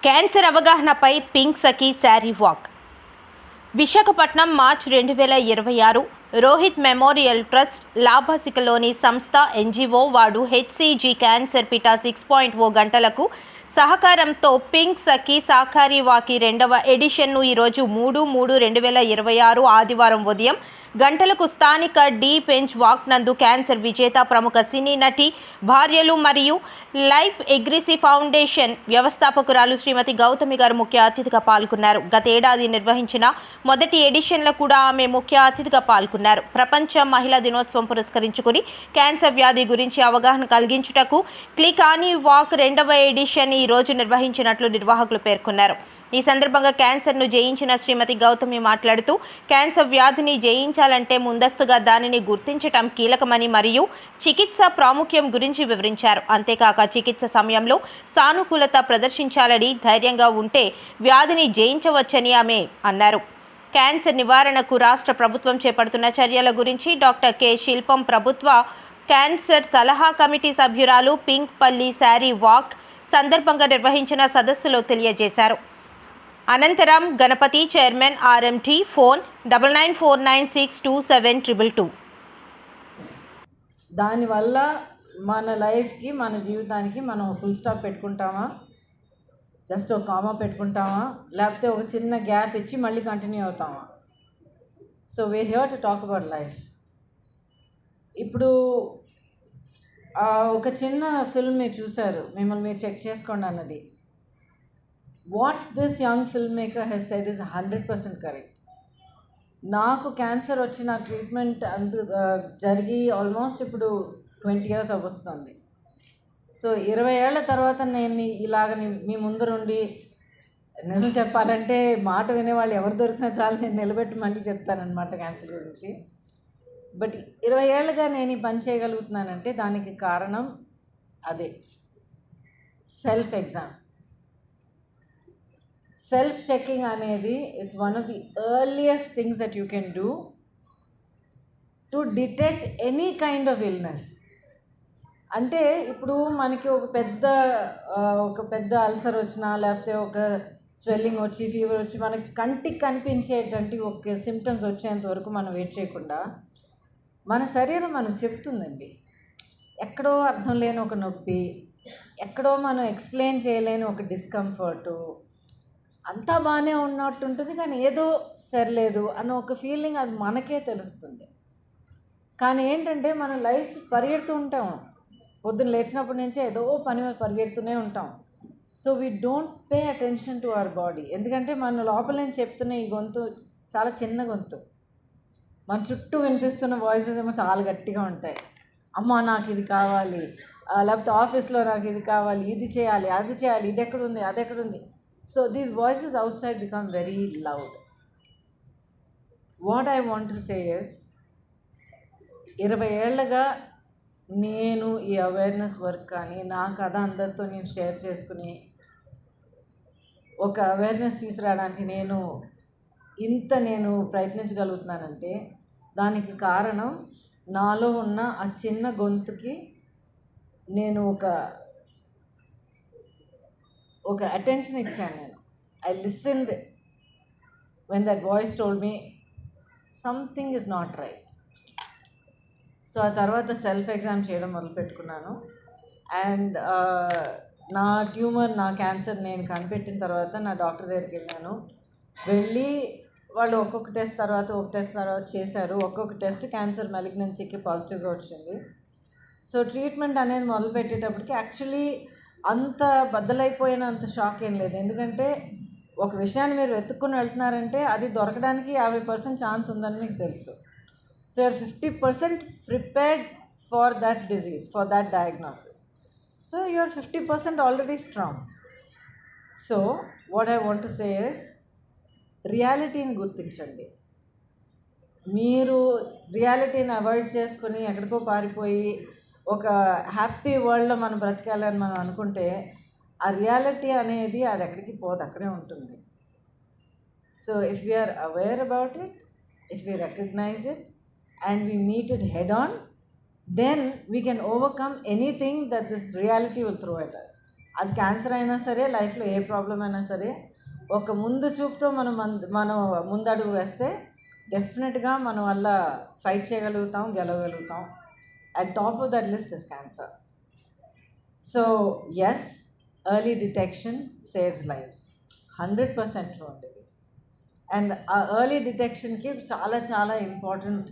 Cancer అవగాహనపై pink సఖీ sari walk. Visakhapatnam మార్చి 2026 Rohit memorial trust లాభాసికలోని సంస్థ NGO వాడు HCG cancer పీట 6.0 గంటలకు సహకారంతో పింక్ సఖీ సాకారి వాకి 2వ ఎడిషన్ను ఈరోజు 3/3/2026 ఆదివారం ఉదయం గంటలకు స్థానిక డి పెంచ్ వాక్ నందు క్యాన్సర్ విజేత ప్రముఖ సినీ నటి భార్యలు మరియు లైఫ్ ఎగ్రిసి ఫౌండేషన్ వ్యవస్థాపకురాలు శ్రీమతి గౌతమి గారు ముఖ్య అతిథిగా పాల్గొన్నారు. గతేడాది నిర్వహించిన మొదటి ఎడిషన్లో కూడా ఆమె ముఖ్య అతిథిగా పాల్గొన్నారు. ప్రపంచ మహిళా దినోత్సవం పురస్కరించుకుని క్యాన్సర్ వ్యాధి గురించి అవగాహన కలిగించుటకు క్లిక్ ఆని వాక్ 2వ ఎడిషన్ ఈ రోజు నిర్వహించినట్లు నిర్వాహకులు పేర్కొన్నారు. ఈ సందర్భంగా క్యాన్సర్ను జయించిన శ్రీమతి గౌతమి మాట్లాడుతూ క్యాన్సర్ వ్యాధిని జయించాలంటే ముందస్తుగా దానిని గుర్తించటం కీలకమని మరియు చికిత్స ప్రాముఖ్యం గురించి వివరించారు. అంతేకాక చికిత్స సమయంలో సానుకూలత ప్రదర్శించాలని, ధైర్యంగా ఉంటే వ్యాధిని జయించవచ్చని ఆమె అన్నారు. క్యాన్సర్ నివారణకు రాష్ట్ర ప్రభుత్వం చేపడుతున్న చర్యల గురించి డాక్టర్ కె శిల్పం ప్రభుత్వ క్యాన్సర్ సలహా కమిటీ సభ్యురాలు పింక్ పల్లి శారీ వాక్ సందర్భంగా నిర్వహించిన సదస్సులో తెలియజేశారు. అనంతరం గణపతి చైర్మన్ ఆర్ఎంటీ ఫోన్ 9949627222. దానివల్ల మన లైఫ్కి, మన జీవితానికి మనం ఫుల్ స్టాప్ పెట్టుకుంటామా, జస్ట్ ఒక కామా పెట్టుకుంటామా, లేకపోతే ఒక చిన్న గ్యాప్ ఇచ్చి మళ్ళీ కంటిన్యూ అవుతామా? So we are here to talk about life. ఇప్పుడు ఒక చిన్న ఫిల్మ్ మీరు చూశారు, మిమ్మల్ని మీరు చెక్ చేసుకోండి అన్నది. What this young film maker he's said is 100% correct. నాకు క్యాన్సర్ వచ్చిన ట్రీట్మెంట్ జరిగి ఆల్మోస్ట్ ఇప్పుడు 20 years వస్తుంది. సో 20 ఏళ్ల తర్వాత నేను ఇలాగ మీ ముందరుండి నిజం చెప్పాలంటే మాట వినేవాళ్ళు ఎవరు దొరికినా చాలు, నేను నిలబెట్టి మళ్ళీ చెప్తానన్నమాట క్యాన్సర్ గురించి. బట్ 20 ఏళ్ళుగా నేను ఈ పని చేయగలుగుతున్నానంటే దానికి కారణం అదే, సెల్ఫ్ ఎగ్జామ్. సెల్ఫ్ చెకింగ్ అనేది it's one of the earliest things that you can do to detect any kind of illness. అంటే ఇప్పుడు మనకి ఒక పెద్ద అల్సర్ వచ్చినా, లేకపోతే ఒక స్వెల్లింగ్ వచ్చి, ఫీవర్ వచ్చి మనకి కంటికి కనిపించేటువంటి ఒక సిమ్టమ్స్ వచ్చేంత వరకు మనం వెయిట్ చేయకుండా మన శరీరం మనకు చెప్తుందండి. ఎక్కడో అర్థం లేని ఒక నొప్పి, ఎక్కడో మనం ఎక్స్ప్లెయిన్ చేయలేని ఒక డిస్కంఫర్టు, అంతా బాగానే ఉన్నట్టు ఉంటుంది కానీ ఏదో సరిలేదు అన్న ఒక ఫీలింగ్ అది మనకే తెలుస్తుంది. కానీ ఏంటంటే మన లైఫ్ పరిగెడుతూ ఉంటాం, పొద్దున్న లేచినప్పటి నుంచే ఏదో పని పరిగెడుతూనే ఉంటాం. So we don't pay attention to our body. ఎందుకంటే మన లోపల నుంచి చెప్తున్న ఈ గొంతు చాలా చిన్న గొంతు, మన చుట్టూ వినిపిస్తున్న వాయిసెస్ ఏమో చాలా గట్టిగా ఉంటాయి. అమ్మ నాకు ఇది కావాలి, లేకపోతే ఆఫీస్లో నాకు ఇది కావాలి, ఇది చేయాలి, అది చేయాలి, ఇది ఎక్కడుంది, అది ఎక్కడుంది. So these voices outside become very loud. What I want to say is 20 ఏళ్ళగా నేను ఈ అవేర్నెస్ వర్క్ కానీ నా కథ అందరితో నేను షేర్ చేసుకుని ఒక అవేర్నెస్ తీసుకురావడానికి నేను ప్రయత్నించగలుగుతున్నానంటే దానికి కారణం నాలో ఉన్న ఆ చిన్న గొంతుకి నేను ఒక అటెన్షన్ ఇచ్చాను. నేను I listened when that voice told me something is not right. So ఆ తర్వాత సెల్ఫ్ ఎగ్జామ్ చేయడం మొదలుపెట్టుకున్నాను. అండ్ నా ట్యూమర్, నా క్యాన్సర్ నేను కనిపెట్టిన తర్వాత నా డాక్టర్ దగ్గరికి వెళ్ళి వాళ్ళు ఒక్కొక్క టెస్ట్ తర్వాత చేశారు. ఒక్కొక్క టెస్ట్ క్యాన్సర్ మెలిగ్నెన్సీకి పాజిటివ్గా వచ్చింది. సో ట్రీట్మెంట్ అనేది మొదలుపెట్టేటప్పటికి యాక్చువల్లీ అంత బద్దలైపోయినంత షాక్ ఏం లేదు. ఎందుకంటే ఒక విషయాన్ని మీరు వెతుక్కుని వెళ్తున్నారంటే అది దొరకడానికి 50% ఛాన్స్ ఉందని మీకు తెలుసు. So you are 50% prepared for that disease, for that diagnosis. So you are 50% already strong. So what I want to say is రియాలిటీని గుర్తించండి. మీరు రియాలిటీని అవాయిడ్ చేసుకుని ఎక్కడికో పారిపోయి ఒక హ్యాపీ వరల్డ్లో మనం బ్రతకాలని మనం అనుకుంటే ఆ రియాలిటీ అనేది అది ఎక్కడికి పోదు, అక్కడే ఉంటుంది. So if we are aware about it, if we recognise it and we meet it head on, then we can overcome anything that this reality will throw at us. అది క్యాన్సర్ అయినా సరే, లైఫ్లో ఏ ప్రాబ్లం అయినా సరే, ఒక ముందు చూపుతో మనం ముందడుగు వేస్తే డెఫినెట్గా మన వల్ల ఫైట్ చేయగలుగుతాం, గెలవగలుగుతాం. At top of that list is cancer. So yes, early detection saves lives. 100% true అండి. అండ్ ఆ ఎర్లీ డిటెక్షన్కి చాలా చాలా ఇంపార్టెంట్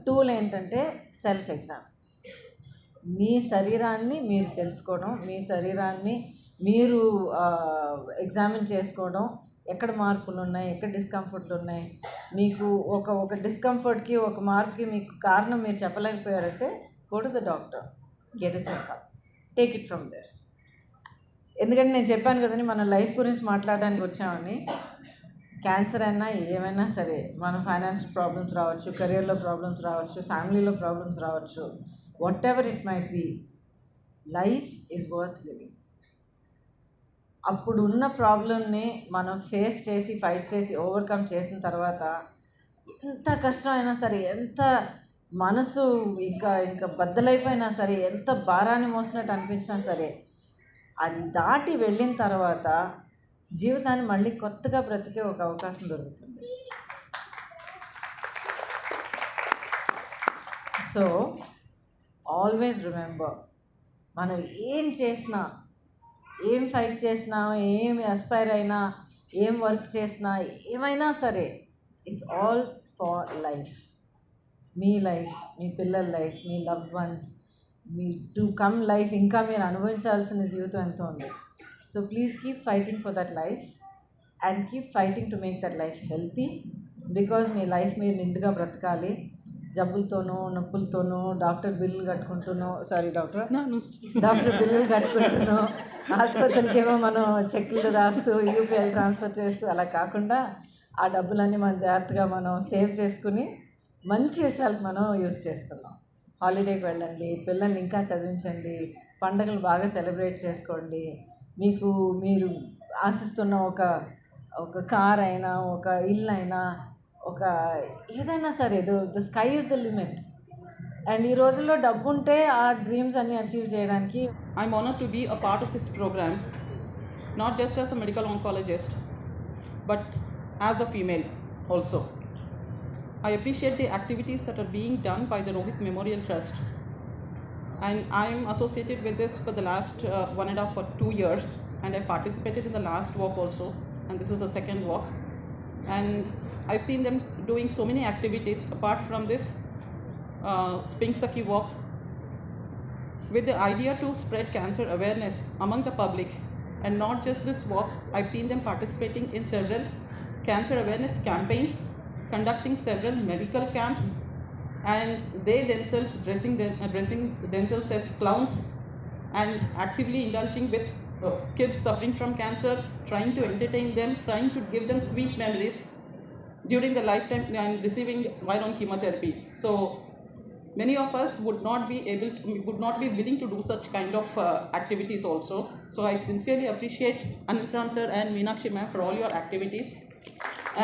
టూల్ ఏంటంటే సెల్ఫ్ ఎగ్జామ్. మీ శరీరాన్ని మీరు తెలుసుకోవడం, మీ శరీరాన్ని మీరు ఎగ్జామిన్ చేసుకోవడం, ఎక్కడ మార్పులు ఉన్నాయి, ఎక్కడ డిస్కంఫర్ట్లు ఉన్నాయి, మీకు ఒక డిస్కంఫర్ట్కి, ఒక మార్పుకి మీకు కారణం మీరు చెప్పలేకపోయారంటే go to the doctor, get a checkup, take it from there. ఎందుకంటే నేను చెప్పాను కదండి, మన లైఫ్ గురించి మాట్లాడడానికి వచ్చామని. క్యాన్సర్ అయినా ఏమైనా సరే, మన ఫైనాన్షియల్ ప్రాబ్లమ్స్ రావచ్చు, కెరియర్లో ప్రాబ్లమ్స్ రావచ్చు, ఫ్యామిలీలో ప్రాబ్లమ్స్ రావచ్చు, whatever it might be, life is worth living. అప్పుడు ఉన్న ప్రాబ్లమ్ని మనం ఫేస్ చేసి, ఫైట్ చేసి, ఓవర్కమ్ చేసిన తర్వాత ఎంత కష్టమైనా సరే, ఎంత మనసు ఇంకా బద్దలైపోయినా సరే, ఎంత భారాన్ని మోసినట్టు అనిపించినా సరే, అది దాటి వెళ్ళిన తర్వాత జీవితాన్ని మళ్ళీ కొత్తగా బ్రతికే ఒక అవకాశం దొరుకుతుంది. సో ఆల్వేస్ రిమెంబర్, మనం ఏం చేసినా, ఏం ఫైట్ చేసినా, ఏం అస్పైర్ అయినా, ఏం వర్క్ చేసినా, ఏమైనా సరే, ఇట్స్ ఆల్ ఫార్ లైఫ్. మీ లైఫ్, మీ పిల్లల లైఫ్, మీ లవ్డ్ వన్స్, మీ టు కమ్ లైఫ్, ఇంకా మీరు అనుభవించాల్సిన జీవితం ఎంతో ఉంది. So please keep fighting for that life and keep fighting to make that life healthy. Because మీ లైఫ్ మీరు నిండుగా బ్రతకాలి. జబ్బులతోనూ, నొప్పులతోనూ, డాక్టర్ బిల్లులు కట్టుకుంటున్నాం, డాక్టర్ బిల్లులు కట్టుకుంటున్నాం, ఆసుపత్రులకేమో మనం చెక్కులు రాస్తూ, యూపీఐ ట్రాన్స్ఫర్ చేస్తూ, అలా కాకుండా ఆ డబ్బులన్నీ మనం జాగ్రత్తగా మనం సేవ్ చేసుకుని మంచి విషయాలకు మనం యూజ్ చేసుకుందాం. హాలిడేకి వెళ్ళండి, పిల్లల్ని ఇంకా చదివించండి, పండుగలు బాగా సెలబ్రేట్ చేసుకోండి. మీరు ఆశిస్తున్న ఒక కార్ అయినా, ఒక ఇల్లు అయినా, ఒక ఏదైనా సరే, the sky is the limit. And ఈ రోజుల్లో డబ్బు ఉంటే ఆ డ్రీమ్స్ అన్ని అచీవ్ చేయడానికి. I'm honored to be a part of this program, not just as a medical oncologist, but as a female also. I appreciate the activities that are being done by the Rohit Memorial Trust, and I am associated with this for the last 1.5 or 2 years, and I participated in the last walk also, and this is the second walk, and I've seen them doing so many activities apart from this Pink Sakhi walk, with the idea to spread cancer awareness among the public. And not just this walk, I've seen them participating in several cancer awareness campaigns, conducting several medical camps, and they themselves dressing themselves as clowns and actively indulging with kids suffering from cancer, trying to entertain them, trying to give them sweet memories during the lifetime and receiving Viron chemotherapy. So many of us would not be willing to do such kind of activities also. So I sincerely appreciate Anantram sir and Meenakshi ma'am for all your activities.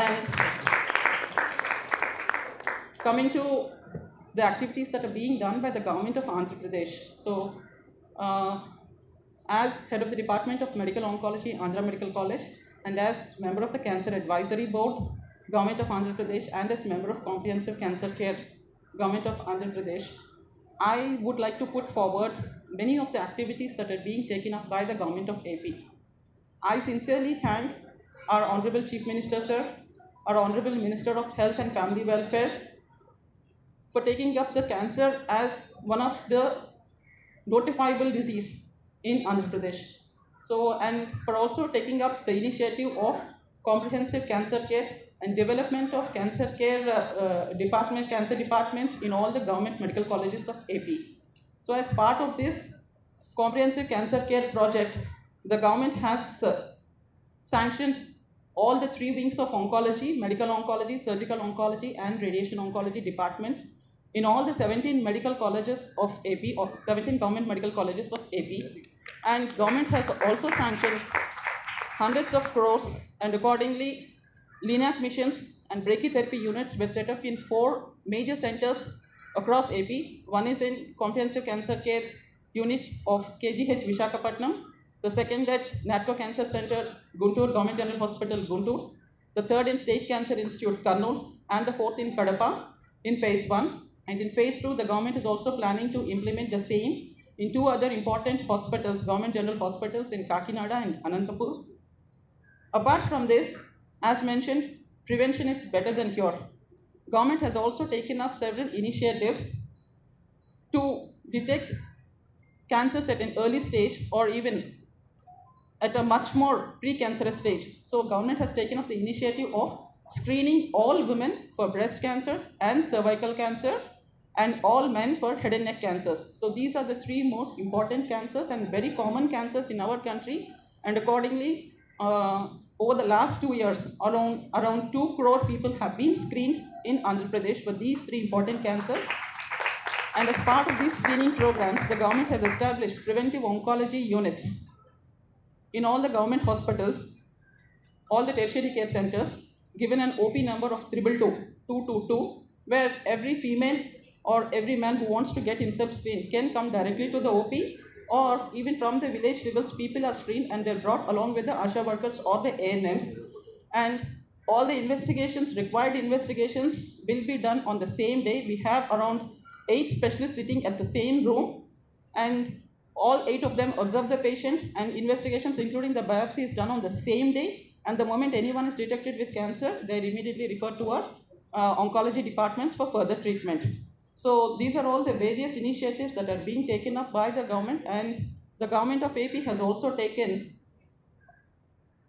And coming to the activities that are being done by the government of Andhra Pradesh. So as head of the Department of Medical Oncology, Andhra Medical College, and as member of the Cancer Advisory Board, Government of Andhra Pradesh, and as member of Comprehensive Cancer Care, Government of Andhra Pradesh, I would like to put forward many of the activities that are being taken up by the Government of AP. I sincerely thank our Honorable Chief Minister sir, our Honorable Minister of Health and Family Welfare, for taking up the cancer as one of the notifiable disease in Andhra Pradesh. So, and for also taking up the initiative of comprehensive cancer care and development of cancer care cancer departments in all the government medical colleges of AP. So as part of this comprehensive cancer care project, the government has sanctioned all the 3 wings of oncology, medical oncology, surgical oncology, and radiation oncology departments in all the 17 medical colleges of AP, or 17 government medical colleges of AP. And government has also sanctioned hundreds of crores, and accordingly LINAC missions and brachytherapy units were set up in 4 major centers across AP. One is in Comprehensive Cancer Care Unit of KGH Visakhapatnam, The second at NATCO Cancer Center, Guntur, Government General Hospital, Guntur. The third in State Cancer Institute, Kurnool, and the fourth in Kadapa in phase 1. And in phase 2, the government is also planning to implement the same in 2 other important hospitals, Government General Hospitals in Kakinada and Anantapur. Apart from this, as mentioned, prevention is better than cure. Government has also taken up several initiatives to detect cancers at an early stage or even at a much more pre-cancerous stage. So government has taken up the initiative of screening all women for breast cancer and cervical cancer and all men for head and neck cancers. So these are the 3 most important cancers and very common cancers in our country, and accordingly over the last 2 years around 2 crore people have been screened in Andhra Pradesh for these 3 important cancers. And as part of these screening programs, the government has established preventive oncology units in all the government hospitals, all the tertiary care centers, given an OP number of 222, where every female or every man who wants to get himself screened can come directly to the OP, or even from the village levels, people are screened and they're brought along with the ASHA workers or the ANMs. And all the investigations, required investigations, will be done on the same day. We have around 8 specialists sitting at the same room, and all 8 of them observe the patient, and investigations including the biopsy is done on the same day. And the moment anyone is detected with cancer, they are immediately referred to our oncology departments for further treatment. So these are all the various initiatives that are being taken up by the government, and the government of AP has also taken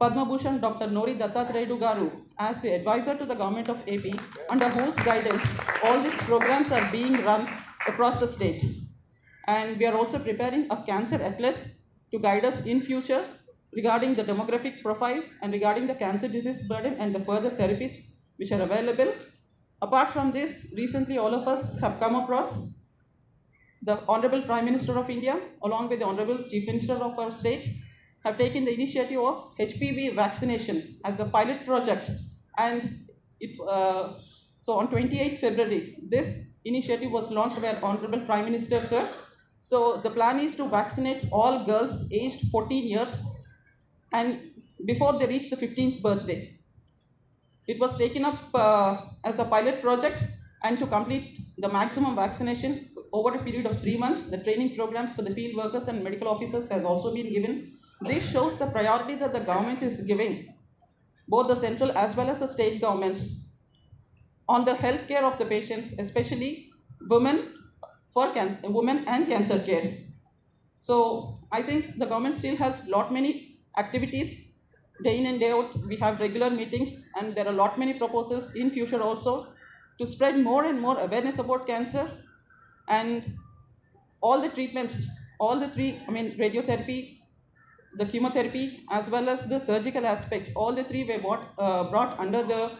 Padma Bhushan Dr. Nori Dattatreyu Garu as the advisor to the government of AP, under whose guidance all these programs are being run across the state. And we are also preparing a cancer atlas to guide us in future regarding the demographic profile and regarding the cancer disease burden and the further therapies which are available. Apart from this, recently all of us have come across the Honorable Prime Minister of India, along with the Honorable Chief Minister of our state, have taken the initiative of HPV vaccination as a pilot project. And so on 28th February, this initiative was launched by our Honorable Prime Minister, sir. So the plan is to vaccinate all girls aged 14 years and before they reach the 15th birthday. It was taken up as a pilot project, and to complete the maximum vaccination over a period of 3 months, the training programs for the field workers and medical officers has also been given. This shows the priority that the government is giving, both the central as well as the state governments, on the health care of the patients, especially women and cancer care. So I think the government still has many activities day in and day out. We have regular meetings, and there are many proposals in future also to spread more and more awareness about cancer. And all the treatments, all the 3, radiotherapy, the chemotherapy, as well as the surgical aspects, all the 3 were brought under the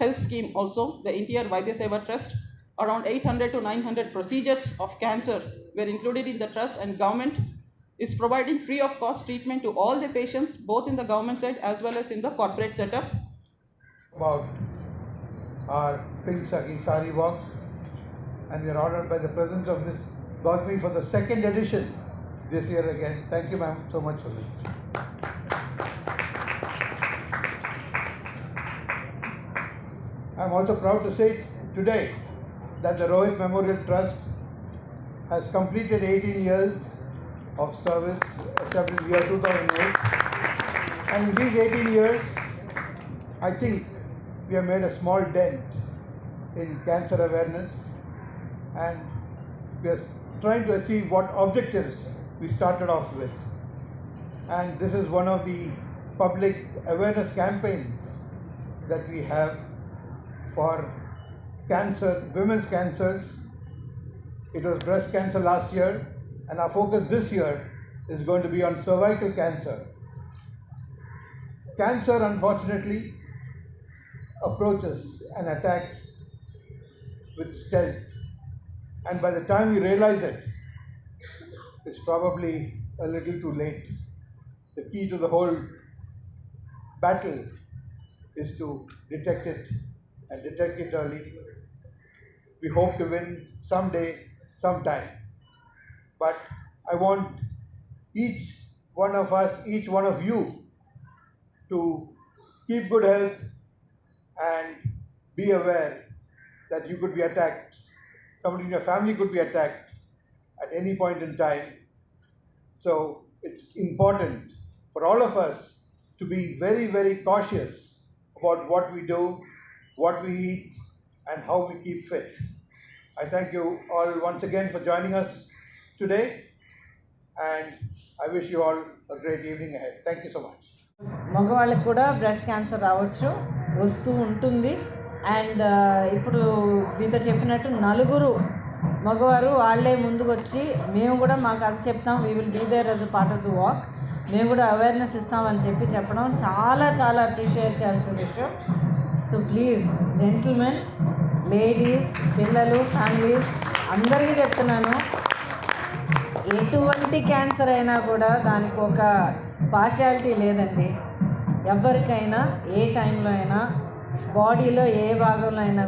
health scheme also, the NTR Vaidya Seva Trust. Around 800 to 900 procedures of cancer were included in the trust, and government is providing free of cost treatment to all the patients, both in the government side as well as in the corporate setup. About our Pink Saki Sari Walk, and we are honored by the presence of Ms. Gautami for the 2nd edition this year again. Thank you, ma'am, so much for this. I am also proud to say today that the Rohit Memorial Trust has completed 18 years of service, established in the year 2008. And in these 18 years, I think we have made a small dent in cancer awareness, and we are trying to achieve what objectives we started off with. And this is one of the public awareness campaigns that we have for cancer, women's cancers. It was breast cancer last year, and our focus this year is going to be on cervical cancer. Cancer, unfortunately, approaches and attacks with stealth, and by the time we realize it, it's probably a little too late. The key to the whole battle is to detect it and detect it early. We hope to win someday, sometime. But I want each one of us, each one of you, to keep good health and be aware that you could be attacked. Somebody in your family could be attacked at any point in time. So it's important for all of us to be very, very cautious about what we do, what we eat, and how we keep fit. I thank you all once again for joining us today, and I wish you all a great evening ahead. Thank you so much. మగవాళ్ళకి కూడా breast cancer రావచ్చు, వస్తూ ఉంటుంది. And ఇప్పుడు మీతో చెప్పినట్టు నలుగురు మగవారు వాళ్ళే ముందుకు వచ్చి మేము కూడా మాకు అది చెప్తాం, we will be there as a part of the walk, మేము కూడా అవేర్నెస్ ఇస్తామని చెప్పడం చాలా చాలా అప్రిషియేట్ చేయాల్సిన విషయం. సో ప్లీజ్ జెంటిల్మెన్, లేడీస్, పిల్లలు, ఫ్యామిలీస్ అందరికీ చెప్తున్నాను, ఎటువంటి క్యాన్సర్ అయినా కూడా దానికి ఒక పార్షియాలిటీ లేదండి. ఎవరికైనా ఏ టైంలో అయినా బాడీలో ఏ భాగంలో అయినా